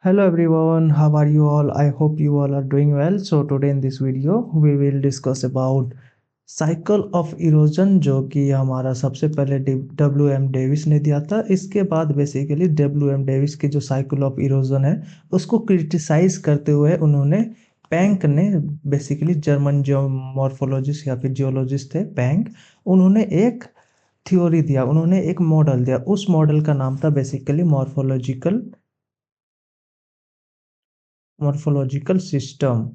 Hello everyone, how are you all? I hope you all are doing well. So today in this video we will discuss about cycle of erosion जो कि हमारा सबसे पहले W M Davis ने दिया था। इसके बाद बेसिकली डब्ल्यू एम डेविस की जो साइकिल ऑफ इरोजन है उसको क्रिटिसाइज करते हुए उन्होंने पैंक ने बेसिकली जर्मन जो मॉर्फोलॉजिस्ट या फिर जियोलॉजिस्ट थे पैंक, उन्होंने एक थ्योरी दिया, उन्होंने एक मॉडल दिया। उस मॉडल का नाम था बेसिकली मॉर्फोलॉजिकल सिस्टम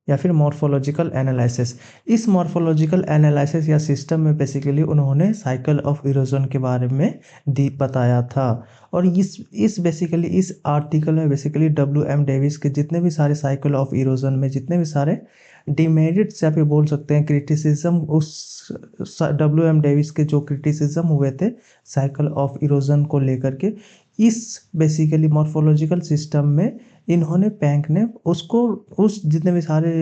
या फिर मॉर्फोलॉजिकल एनालिसिस। इस मॉर्फोलॉजिकल एनालिसिस या सिस्टम में बेसिकली उन्होंने साइकिल ऑफ इरोजन के बारे में दी बताया था। और इस बेसिकली इस आर्टिकल में बेसिकली डब्ल्यू एम डेविस के जितने भी सारे साइकिल ऑफ इरोजन में जितने भी सारे डिमेरिट्स या फिर बोल सकते हैं क्रिटिसिज्म, उस डब्ल्यू एम डेविस के जो क्रिटिसिज्म हुए थे साइकिल ऑफ इरोजन को लेकर के, इस बेसिकली मॉर्फोलॉजिकल सिस्टम में इन्होंने पैंक ने उसको उस जितने भी सारे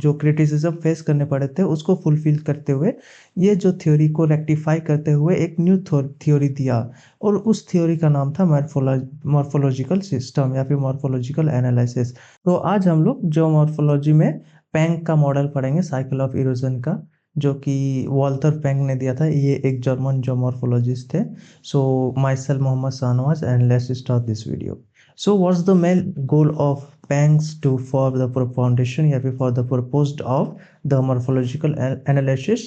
जो क्रिटिसिज्म फेस करने पड़े थे उसको फुलफिल करते हुए ये जो थ्योरी को रेक्टिफाई करते हुए एक न्यू थ्योरी दिया। और उस थ्योरी का नाम था मॉर्फोलॉजिकल सिस्टम या फिर मॉर्फोलॉजिकल एनालिसिस। तो आज हम लोग जो मॉर्फोलॉजी में पैंक का मॉडल पढ़ेंगे साइकिल ऑफ इरोजन का, जो कि वॉल्टर पैंक ने दिया था। ये एक जर्मन जो मॉर्फोलॉजिस्ट थे। So myself Mohammad Shahnawaz and let's start this video. So what's the main goal of Banks to for the foundation या फिर for the purpose of the morphological analysis?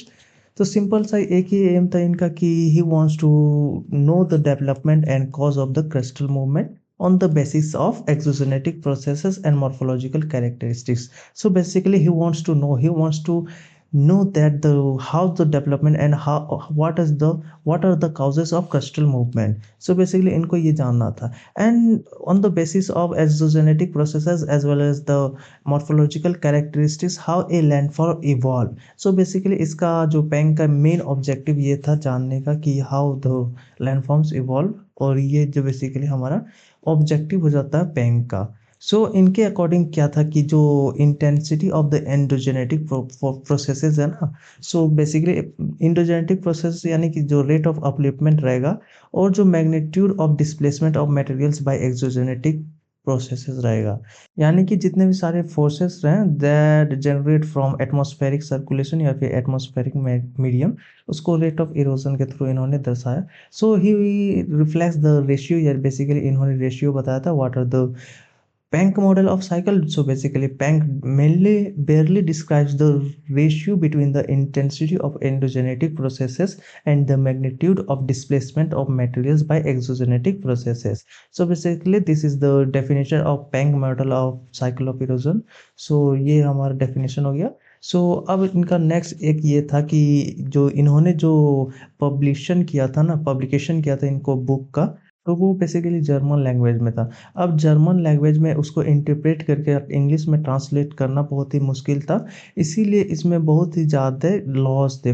तो सिंपल सा एक ही एम था इनका कि he wants to know the development and cause of the crustal movement on the basis of exogenetic processes and morphological characteristics. So basically he wants to know that the how the development and how what are the causes of crustal movement. So basically इनको ये जानना था। And on the basis of exogenetic processes as well as the morphological characteristics how a landform evolve. So basically इसका जो पैंक का main objective ये था जानने का कि how the landforms evolve, और ये जो बेसिकली हमारा ऑब्जेक्टिव हो जाता है पैंक का। सो इनके अकॉर्डिंग क्या था कि जो intensity of the endogenetic processes है ना, सो बेसिकली इंडोजेनेटिक प्रोसेस यानी कि जो रेट ऑफ अपलिफ्टमेंट रहेगा और जो magnitude of displacement of materials by exogenetic processes रहेगा। यानी कि जितने भी सारे फोर्सेस रहे that generate from atmospheric circulation या फिर एटमॉस्फेरिक मीडियम, उसको रेट ऑफ इरोजन के थ्रू इन्होंने दर्शाया। So he reflects the ratio, या बेसिकली इन्होंने रेशियो बताया था what are the Planck model of cycle. So basically Planck mainly barely describes the ratio between the intensity of endogenetic processes and the magnitude of displacement of materials by exogenetic processes. So basically this is the definition of Planck model of cycle of erosion. So ये हमारा definition हो गया। सो अब इनका next एक ये था कि जो इन्होंने जो पब्लिकेशन किया था इनको बुक का, तो वो बेसिकली जर्मन लैंग्वेज में था। अब जर्मन लैंग्वेज में उसको इंटरप्रेट करके इंग्लिश में ट्रांसलेट करना बहुत ही मुश्किल था, इसीलिए इसमें बहुत ही ज़्यादा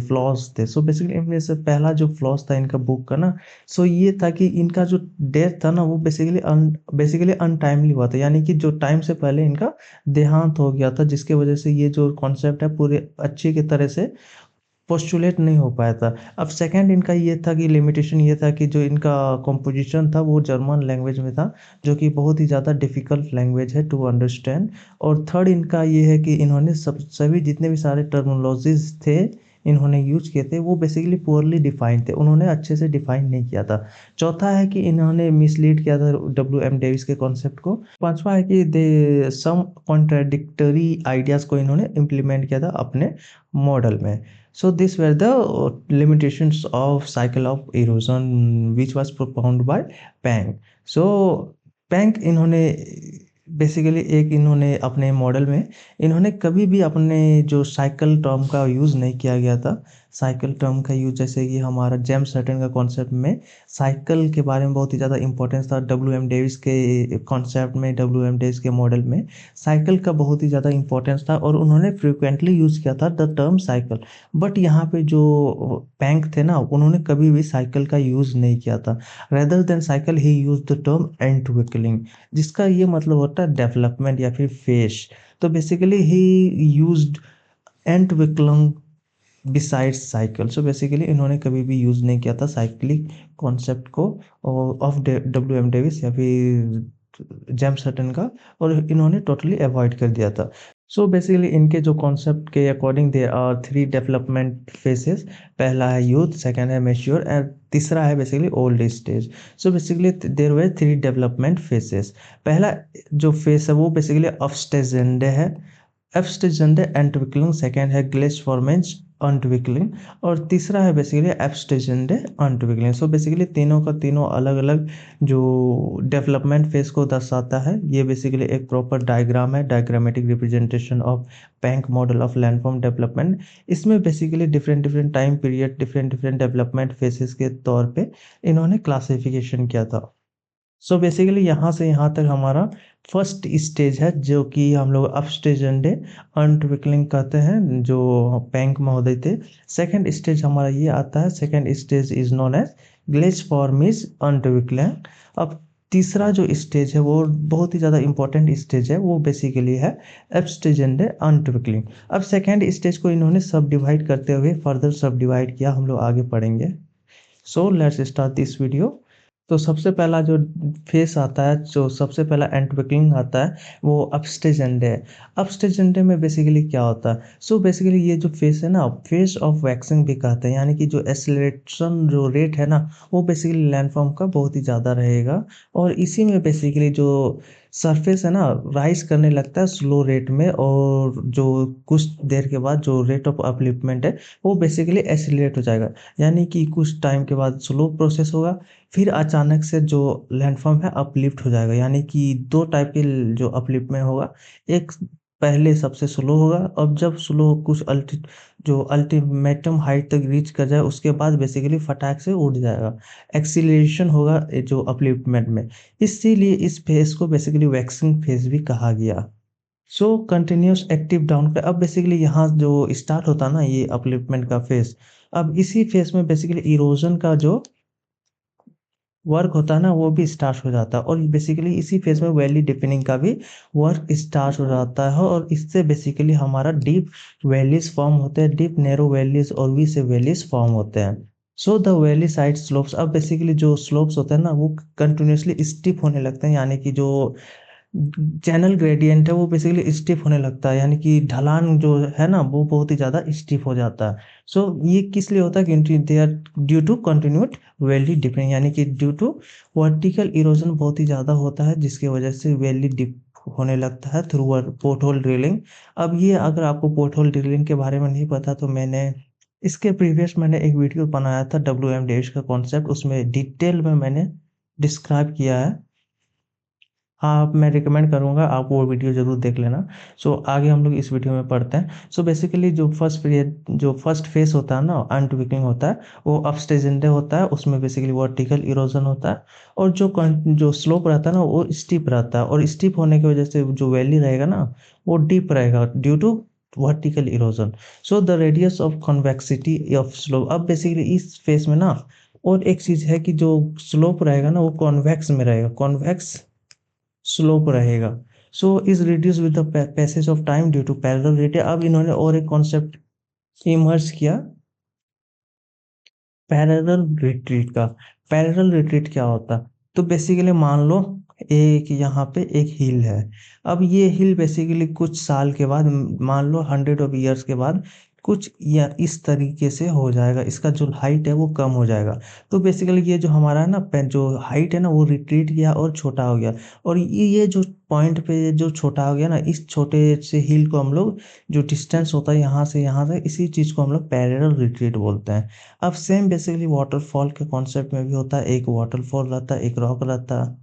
फ्लॉज थे। सो बेसिकली इनमें से पहला जो फ्लॉज था इनका बुक का ना, सो ये था कि इनका जो डेथ था ना वो बेसिकली अनटाइमली हुआ था, यानी कि जो टाइम से पहले इनका देहांत हो गया था, जिसके वजह से ये जो कॉन्सेप्ट है पूरे अच्छे की तरह से पोस्टुलेट नहीं हो पाया था। अब सेकंड इनका ये था कि लिमिटेशन ये था कि जो इनका कंपोजिशन था वो जर्मन लैंग्वेज में था, जो कि बहुत ही ज़्यादा डिफ़िकल्ट लैंग्वेज है टू अंडरस्टैंड। और थर्ड इनका ये है कि इन्होंने सभी जितने भी सारे टर्मिनोलॉजीज़ थे इन्होंने यूज़ किए थे वो बेसिकली पुअरली डिफाइंड थे, उन्होंने अच्छे से डिफाइन नहीं किया था। चौथा है कि इन्होंने मिसलीड किया था डब्ल्यू एम डेविस के कॉन्सेप्ट को। पांचवा है कि दे सम कॉन्ट्राडिक्टरी आइडियाज़ को इन्होंने इम्प्लीमेंट किया था अपने मॉडल में। So these were the limitations of cycle of erosion which was propounded by Planck. So Planck इन्होंने बेसिकली एक इन्होंने अपने मॉडल में इन्होंने कभी भी अपने जो साइकिल टर्म का यूज़ नहीं किया गया था। साइकिल टर्म का यूज़ जैसे कि हमारा जेम्स सटन का कॉन्सेप्ट में साइकिल के बारे में बहुत ही ज़्यादा इंपॉर्टेंस था। डब्ल्यू एम डेविस के कॉन्सेप्ट में, डब्ल्यू एम डेविस के मॉडल में साइकिल का बहुत ही ज़्यादा इंपॉर्टेंस था और उन्होंने फ्रिक्वेंटली यूज़ किया था द टर्म साइकिल। बट यहाँ पे जो पैंक थे ना उन्होंने कभी भी साइकिल का यूज़ नहीं किया था। रेदर देन साइकिल ही यूज द टर्म एंटविकलिंग, जिसका ये मतलब होता है डेवलपमेंट या फिर फेस। तो बेसिकली ही यूज्ड एंटविकलिंग बिसाइड्स साइकिल। सो बेसिकली इन्होंने कभी भी यूज़ नहीं किया था साइक्लिक कॉन्सेप्ट को ऑफ डब्ल्यू एम डेविस या फिर जेम्स हटन का, और इन्होंने टोटली अवॉइड कर दिया था। सो बेसिकली इनके जो कॉन्सेप्ट के according there are 3 development phases. पहला है यूथ, सेकंड है मैच्योर एंड तीसरा है basically old stage. So basically there were 3 development phases. पहला जो फेज है वो बेसिकली अपस्टेजेंडे है, एब्स्टेजेंडे एंटविक्लिंग, सेकंड है ग्लेश फॉर्मेंस अनट्विक्लिंग, और तीसरा है बेसिकली एब्स्टेजेंडे अनट्विक्लिंग। सो बेसिकली तीनों का तीनों अलग अलग जो डेवलपमेंट फेज को दर्शाता है। ये बेसिकली एक प्रॉपर डायग्राम है, diagrammatic representation of Penck model of landform development. इसमें basically different different time period, different different development phases के तौर पे इन्होंने क्लासिफिकेशन किया था। सो बेसिकली यहाँ से यहाँ तक हमारा फर्स्ट स्टेज है, जो कि हम लोग अपस्टेजेंडे अनट्विक्लिंग कहते हैं, जो पैंक महोदय थे। सेकंड स्टेज हमारा ये आता है, second stage is known as ग्लेच फॉर्मिस अनट्विक्लिंग। अब तीसरा जो स्टेज है वो बहुत ही ज़्यादा इंपॉर्टेंट स्टेज है, वो बेसिकली है एब्स्टेजेंडे अनट्विक्लिंग। अब सेकंड स्टेज को इन्होंने सब डिवाइड करते हुए फर्दर सब डिवाइड किया, हम लोग आगे पढ़ेंगे। So let's start this video. तो सबसे पहला जो फेस आता है, जो सबसे पहला एंटविक्लिंग आता है, वो अपस्टेजेंडे है। अपस्टेजेंडे में बेसिकली क्या होता है? सो बेसिकली ये जो फेस है ना, फेस ऑफ वैक्सिंग भी कहते हैं, यानी कि जो एसिलेशन जो रेट है ना, वो बेसिकली लैंडफॉर्म का बहुत ही ज़्यादा रहेगा। और इसी में बेसिकली जो सरफेस है ना, राइज करने लगता है स्लो रेट में, और जो कुछ देर के बाद जो रेट ऑफ अपलिफ्टमेंट है वो बेसिकली एसिलेट हो जाएगा, यानी कि कुछ टाइम के बाद स्लो प्रोसेस होगा, फिर अचानक से जो लैंडफॉर्म है अपलिफ्ट हो जाएगा। यानी कि दो टाइप के जो अपलिफ्टमेंट होगा, एक पहले सबसे स्लो होगा, अब जब स्लो कुछ जो अल्टीमेटम हाइट तक रीच कर जाए उसके बाद बेसिकली फटाक से उड़ जाएगा, एक्सीलरेशन होगा जो अपलिफ्टमेंट में। इसीलिए इस फेज को बेसिकली वैक्सिंग फेज भी कहा गया। सो कंटिन्यूस एक्टिव डाउन पे अब बेसिकली यहाँ जो स्टार्ट होता है ना ये अपलिफ्टमेंट का फेज, अब इसी फेज में बेसिकली इरोजन का जो वर्क होता है ना वो भी स्टार्ट हो जाता है, और बेसिकली इसी फेज में वैली डिफिनिंग का भी वर्क स्टार्ट हो जाता है, और इससे बेसिकली हमारा डीप वैलीज फॉर्म होते हैं, डीप नैरो वैलीज और वी से वैलीज फॉर्म होते हैं। So the valley side slopes, अब बेसिकली जो स्लोप्स होते हैं ना वो कंटिन्यूसली स्टिप होने लगते हैं, यानी कि जो चैनल ग्रेडियंट है वो बेसिकली स्टिफ होने लगता है, यानी कि ढलान जो है ना वो बहुत ही ज़्यादा स्टिफ हो जाता है। सो ये किस लिए होता है? क्योंकि they are due to continued valley dipping, यानी कि ड्यू टू वर्टिकल इरोजन बहुत ही ज़्यादा होता है, जिसकी वजह से वैली डिप होने लगता है थ्रू पोर्ट होल ड्रिलिंग। अब ये अगर आपको पोर्ट होल ड्रिलिंग के बारे में नहीं पता तो मैंने इसके प्रीवियस मैंने एक वीडियो बनाया था WMDH का कॉन्सेप्ट, उसमें डिटेल में मैंने डिस्क्राइब किया है। हाँ, मैं रिकमेंड करूँगा आप वो वीडियो ज़रूर देख लेना। सो आगे हम लोग इस वीडियो में पढ़ते हैं। सो बेसिकली जो फर्स्ट पीरियड जो फर्स्ट फेस होता है ना अनट्विक्लिंग होता है, वो अपस्टेजेंडे होता है, उसमें बेसिकली वर्टिकल इरोजन होता है, और जो स्लोप रहता है ना वो स्टीप रहता है, और स्टीप होने की वजह से जो वैली रहेगा ना वो डीप रहेगा due to vertical erosion. So the radius of convexity of slope, अब बेसिकली इस फेस में ना और एक चीज़ है कि जो स्लोप रहेगा ना वो कॉन्वेक्स में रहेगा, कॉन्वेक्स स्लोप रहेगा। So is reduce with the passage of time due to parallel relative. अब इन्होंने और एक कॉन्सेप्ट इमर्ज किया पैरेलल रिट्रीट का। पैरेलल रिट्रीट क्या होता? तो बेसिकली मान लो एक यहाँ पे एक हिल है, अब ये हिल बेसिकली कुछ साल के बाद, मान लो 100 of years के बाद कुछ या इस तरीके से हो जाएगा, इसका जो हाइट है वो कम हो जाएगा। तो बेसिकली ये जो हमारा है ना जो हाइट है ना वो रिट्रीट किया और छोटा हो गया, और ये जो पॉइंट पे जो छोटा हो गया ना, इस छोटे से हिल को हम लोग जो डिस्टेंस होता है यहाँ से इसी चीज़ को हम लोग पैरेलल रिट्रीट बोलते हैं। अब सेम बेसिकली वाटरफॉल के कॉन्सेप्ट में भी होता है, एक वाटरफॉल रहता है, एक रॉक रहता है।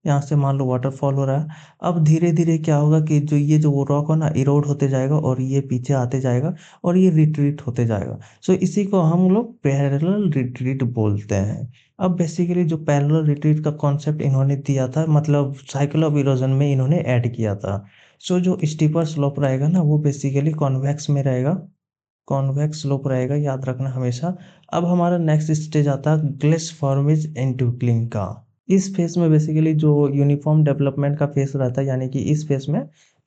यहाँ से मान लो वाटरफॉल हो रहा है, अब धीरे धीरे क्या होगा कि जो ये जो रॉक है ना इरोड होते जाएगा, और ये पीछे आते जाएगा, और ये रिट्रीट होते जाएगा। सो इसी को हम लोग पैरेलल रिट्रीट बोलते हैं। अब बेसिकली जो पैरेलल रिट्रीट का कॉन्सेप्ट इन्होंने दिया था, मतलब साइकिल ऑफ इरोजन में इन्होंने ऐड किया था। सो जो स्टीपर स्लोप रहेगा ना वो बेसिकली कॉन्वेक्स में रहेगा, कॉन्वेक्स स्लोप रहेगा, याद रखना हमेशा। अब हमारा नेक्स्ट स्टेज आता है ग्लेस फॉर्मेज एंट्विक्लिंग का। इस फेस में बेसिकली जो यूनिफॉर्म डेवलपमेंट का फेस रहता है, यानी कि इस फेस में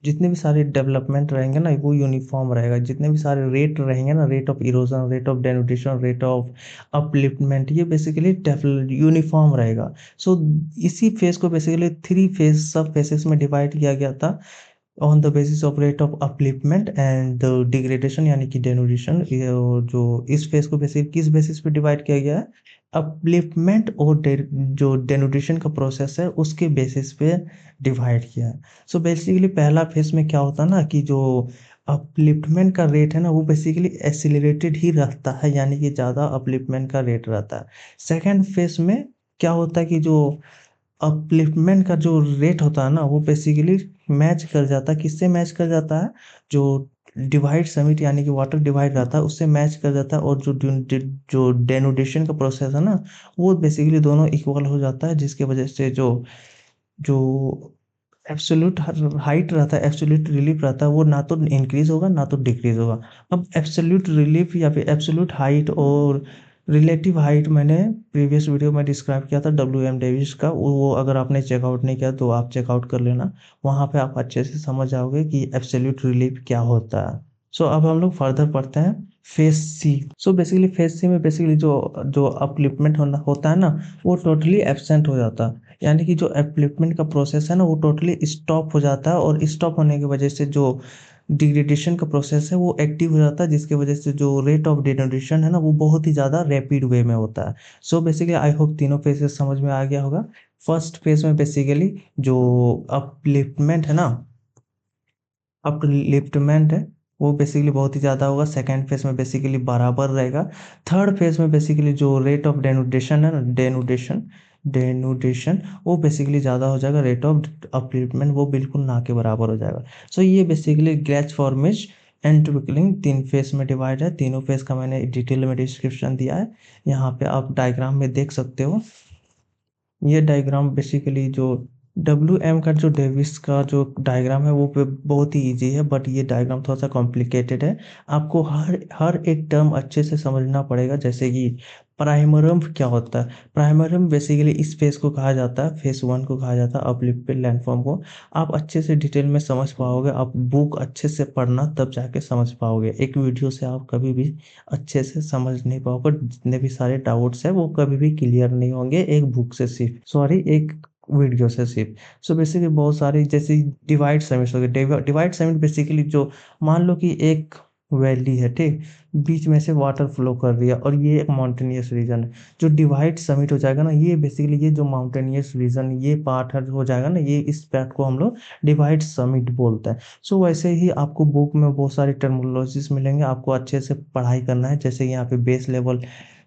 जितने भी सारे डेवलपमेंट रहेंगे ना वो यूनिफॉर्म रहेगा, जितने भी सारे रेट रहेंगे ना, rate of erosion, rate of denudation, rate of upliftment, ये बेसिकली यूनिफॉर्म रहेगा। सो इसी फेज को बेसिकली थ्री फेज सब फेसेस में डिवाइड किया गया था on the basis of rate of upliftment and degradation यानी कि डेनुडेशन। जो इस फेज को बेसिकली किस बेसिस पे डिवाइड किया गया है, अपलिफ्टमेंट और जो डेनुडेशन का प्रोसेस है उसके बेसिस पे डिवाइड किया है। सो बेसिकली पहला फेज में क्या होता है ना कि जो अपलिफ्टमेंट का रेट है ना वो बेसिकली एक्सिलरेटेड ही रहता है, यानी कि ज़्यादा अपलिफ्टमेंट का रेट रहता है। सेकेंड फेज में क्या होता है कि जो अपलिफ्टमेंट का जो रेट होता है ना वो बेसिकली मैच कर जाता है, किससे मैच कर जाता है, जो डिवाइड समिट यानी कि वाटर डिवाइड रहता है उससे मैच कर जाता है, और जो डेनुडेशन का प्रोसेस है ना वो बेसिकली दोनों इक्वल हो जाता है, जिसके वजह से जो जो एब्सोल्यूट हाइट रहता है, एब्सोल्यूट रिलीफ रहता है, वो ना तो इंक्रीज होगा ना तो डिक्रीज होगा। अब एब्सोल्यूट रिलीफ या फिर एब्सोल्यूट हाइट और रिलेटिव हाइट मैंने प्रीवियस वीडियो में डिस्क्राइब किया था डब्ल्यू एम डेविस का, वो अगर आपने चेकआउट नहीं किया तो आप चेकआउट कर लेना, वहाँ पे आप अच्छे से समझ जाओगे कि एब्सोल्यूट रिलीफ क्या होता है। सो अब हम लोग फर्दर पढ़ते हैं फेज सी। सो बेसिकली फेज सी में बेसिकली जो जो अपलिफ्टमेंट होता है ना वो टोटली एब्सेंट हो जाता है, यानी कि जो अपलिफ्टमेंट का प्रोसेस है ना वो टोटली स्टॉप हो जाता है, और स्टॉप होने की वजह से जो डिग्रेडेशन का प्रोसेस है वो एक्टिव हो जाता है, जिसकी वजह से जो रेट ऑफ डिग्रेडेशन है ना वो बहुत ही ज़्यादा रैपिड वे में होता है। सो बेसिकली आई होप तीनों फेजेस समझ में आ गया होगा। फर्स्ट फेज में बेसिकली जो अपलिफ्टमेंट है ना, अपलिफ्टमेंट है वो बेसिकली बहुत ही ज़्यादा होगा। सेकेंड फेज में बेसिकली बराबर रहेगा। थर्ड फेज में बेसिकली जो रेट ऑफ डेनुडेशन है ना, डेनुडेशन डेनुडेशन वो बेसिकली ज़्यादा हो जाएगा, रेट ऑफ अपलिफ्टमेंट वो बिल्कुल ना के बराबर हो जाएगा। सो ये बेसिकली ग्लेच फॉर्मेज एंड ट्विकलिंग तीन फेज में डिवाइड है। तीनों फेज का मैंने डिटेल में डिस्क्रिप्शन दिया है, यहाँ पे आप डायग्राम में देख सकते हो। ये डायग्राम बेसिकली जो डब्ल्यू एम का जो डेविस का जो डायग्राम है वो बहुत ही इजी है, बट ये डायग्राम थोड़ा सा कॉम्प्लिकेटेड है। आपको हर हर एक टर्म अच्छे से समझना पड़ेगा, जैसे कि प्राइमरम क्या होता है। प्राइमरम बेसिकली इस फेज को कहा जाता है, फेज वन को कहा जाता है अपलिफ्टेड लैंडफॉर्म को। आप अच्छे से डिटेल में समझ पाओगे, आप बुक अच्छे से पढ़ना तब जाके समझ पाओगे, एक वीडियो से आप कभी भी अच्छे से समझ नहीं पाओगे। जितने भी सारे डाउट्स है वो कभी भी क्लियर नहीं होंगे एक बुक से सिर्फ, सॉरी एक वीडियो से सिर्फ। सो बेसिकली बहुत सारी जैसे डिवाइड समिट्स हो गए, डिवाइड समिट बेसिकली जो मान लो कि एक वैली है, ठीक, बीच में से वाटर फ्लो कर दिया और ये एक माउंटेनियस रीजन है, जो डिवाइड समिट हो जाएगा ना ये बेसिकली ये जो माउंटेनियस रीजन ये पार्ट है हो जाएगा ना, ये इस पार्ट को हम लोग डिवाइड समिट बोलते हैं। सो वैसे ही आपको बुक में बहुत सारी टर्मिनोलॉजीज मिलेंगे, आपको अच्छे से पढ़ाई करना है। जैसे यहाँ पे बेस लेवल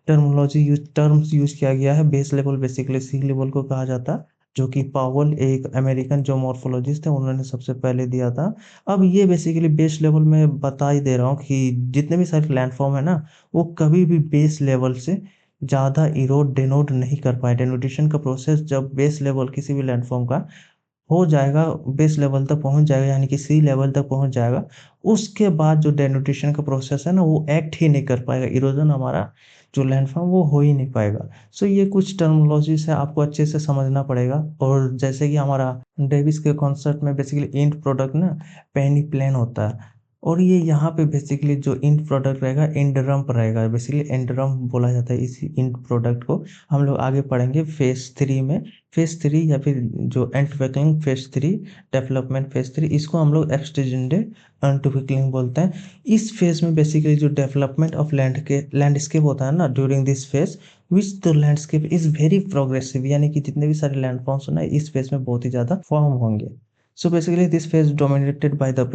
टर्म्स यूज किया गया है। बेस लेवल बेसिकली सी लेवल को कहा जाता है, जो कि पावल एक अमेरिकन जो मॉर्फोलॉजिस्ट थे उन्होंने सबसे पहले दिया था। अब ये बेसिकली बेस लेवल में बता ही दे रहा हूँ कि जितने भी सारे लैंडफॉर्म है ना वो कभी भी बेस लेवल से ज़्यादा इरोड डेनोड नहीं कर पाए। डेनोडेशन का प्रोसेस जब बेस लेवल किसी भी लैंडफॉर्म का हो जाएगा, बेस लेवल तक पहुंच जाएगा यानी कि सी लेवल तक पहुंच जाएगा, उसके बाद जो डेनुटेशन का प्रोसेस है ना वो एक्ट ही नहीं कर पाएगा, इरोजन हमारा जो लैंडफॉर्म वो हो ही नहीं पाएगा। सो ये कुछ टर्मिनोलॉजीज है आपको अच्छे से समझना पड़ेगा। और जैसे कि हमारा डेविस के कॉन्सेप्ट में बेसिकली इंड प्रोडक्ट ना पेनी प्लेन होता है, और ये यहाँ पे बेसिकली जो इंड प्रोडक्ट रहेगा इंडरम्प रहेगा, बेसिकली इंडरम्प बोला जाता है इसी इंड प्रोडक्ट को। हम लोग आगे पढ़ेंगे फेज थ्री में। फेज थ्री या फिर जो एंटवेकलिंग phase three, development phase three, इसको हम लोग एक्सटेंडेड एंटवेकलिंग बोलते हैं। इस फेज में बेसिकली जो डेवलपमेंट ऑफ लैंडस्केप होता है ना during this phase, which the landscape is very progressive, यानी कि जितने भी सारे लैंड फॉर्म्स ना इस फेज में बहुत ही ज़्यादा फॉर्म होंगे। So basically this phase dominated by the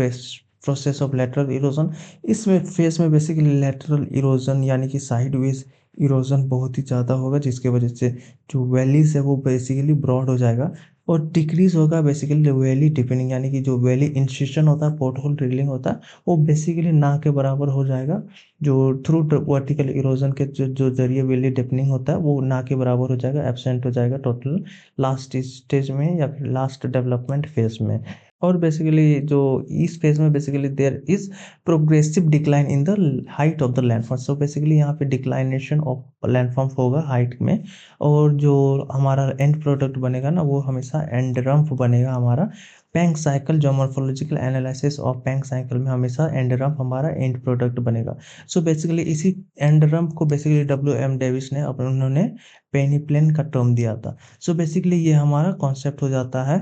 process of lateral erosion. इसमें फेज में बेसिकली लेटरल इरोजन यानी कि साइडवेज इरोजन बहुत ही ज़्यादा होगा, जिसकी वजह से जो वैलीज है वो बेसिकली ब्रॉड हो जाएगा, और डिक्रीज होगा बेसिकली वैली डिपेंडिंग, यानी कि जो वैली इंसिशन होता है, पोर्ट होल ड्रिलिंग होता है, वो बेसिकली ना के बराबर हो जाएगा। जो थ्रू वर्टिकल इरोजन के जो जरिए वैली डिपेंडिंग होता है वो ना के बराबर हो जाएगा, एब्सेंट हो जाएगा टोटल लास्ट स्टेज में या फिर लास्ट डेवलपमेंट फेज में। और बेसिकली जो इस फेज़ में basically there is progressive decline in the height of the landform. So basically यहाँ पे डिक्लाइनेशन ऑफ लैंडफॉर्म होगा हाइट में, और जो हमारा एंड प्रोडक्ट बनेगा ना वो हमेशा एंड रम्प बनेगा हमारा। पैंक साइकिल जो मॉर्फोलॉजिकल एनालिसिस ऑफ पैंक साइकिल में हमेशा एंड रम्प हमारा एंड प्रोडक्ट बनेगा। सो बेसिकली इसी एंड रम्प को बेसिकली डब्ल्यू.एम. डेविस ने उन्होंने पेनिप्लेन का टर्म दिया था। सो बेसिकली ये हमारा कॉन्सेप्ट हो जाता है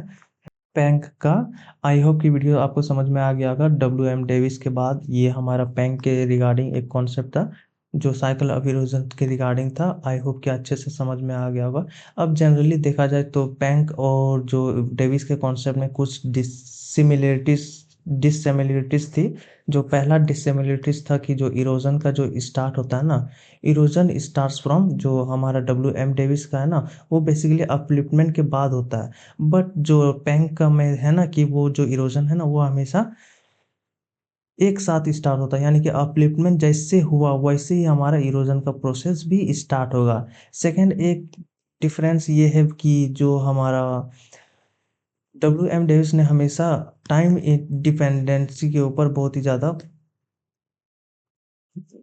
पैंक का। आई होप कि वीडियो आपको समझ में आ गया होगा। डब्ल्यू.एम. डेविस के बाद ये हमारा पैंक के रिगार्डिंग एक कॉन्सेप्ट था जो साइकिल ऑफ इरोजन के रिगार्डिंग था। आई होप कि अच्छे से समझ में आ गया होगा। अब जनरली देखा जाए तो पैंक और जो डेविस के कॉन्सेप्ट में कुछ डिसिमिलरिटीज थी। जो पहला डिसिमिलरिटीज था कि जो इरोजन का जो स्टार्ट होता है ना, इरोजन स्टार्ट्स फ्रॉम जो हमारा डब्ल्यू.एम. डेविस का है ना, वो बेसिकली अपलिफ्टमेंट के बाद होता है। बट जो पैंक का में है ना कि वो जो इरोजन है ना वो हमेशा एक साथ स्टार्ट होता है, यानी कि अपलिफ्टमेंट जैसे हुआ वैसे ही हमारा इरोजन का प्रोसेस भी स्टार्ट होगा। सेकंड एक डिफरेंस ये है कि जो हमारा डब्ल्यू.एम. डेविस ने हमेशा टाइम इंडिपेंडेंसी के ऊपर बहुत ही ज़्यादा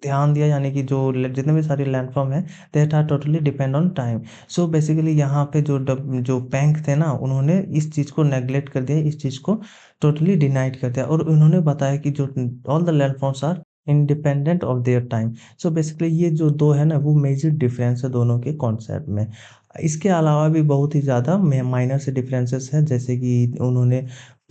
ध्यान दिया, यानी कि जो जितने भी सारे लैंडफॉर्म है that are totally depend on time. So basically यहाँ पे जो बैंक थे ना उन्होंने इस चीज़ को नेग्लेक्ट कर दिया, इस चीज़ को टोटली डिनाइड कर दिया, और उन्होंने बताया कि जो all the landforms are independent of their time. So basically ये जो दो है ना वो मेजर डिफरेंस है दोनों के कॉन्सेप्ट में। इसके अलावा भी बहुत ही ज़्यादा माइनर से डिफरेंसेस है, जैसे कि उन्होंने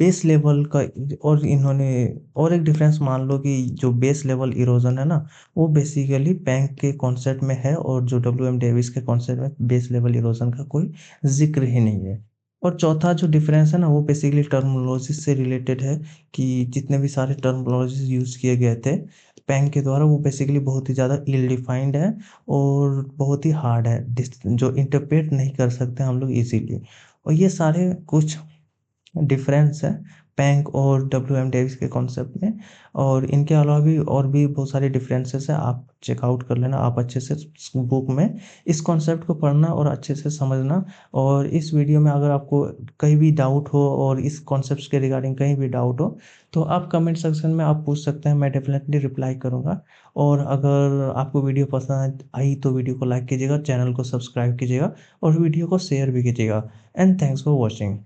बेस लेवल का, और इन्होंने और एक डिफरेंस मान लो कि जो बेस लेवल इरोजन है ना वो बेसिकली पैंक के कॉन्सेप्ट में है, और जो डब्ल्यू.एम. डेविस के कॉन्सेप्ट में बेस लेवल इरोजन का कोई ज़िक्र ही नहीं है। और चौथा जो डिफरेंस है ना वो बेसिकली टर्मिनोलॉजी से रिलेटेड है, कि जितने भी सारे टर्मिनोलॉजीज़ यूज़ किए गए थे पैंक के द्वारा वो बेसिकली बहुत ही ज़्यादा इल डिफाइंड है और बहुत ही हार्ड है, जो इंटरप्रेट नहीं कर सकते हम लोग इजीली। और ये सारे कुछ डिफरेंस है पैंक और डब्ल्यू.एम. डेविस के कॉन्सेप्ट में। और इनके अलावा भी और भी बहुत सारे डिफरेंसेस है, आप चेकआउट कर लेना आप अच्छे से बुक में इस कॉन्सेप्ट को पढ़ना और अच्छे से समझना। और इस वीडियो में अगर आपको कहीं भी डाउट हो और इस कॉन्सेप्ट के रिगार्डिंग कहीं भी डाउट हो तो आप कमेंट सेक्शन में आप पूछ सकते हैं, मैं डेफिनेटली रिप्लाई करूँगा। और अगर आपको वीडियो पसंद आई तो वीडियो को लाइक कीजिएगा, चैनल को सब्सक्राइब कीजिएगा और वीडियो को शेयर भी कीजिएगा। And thanks for watching.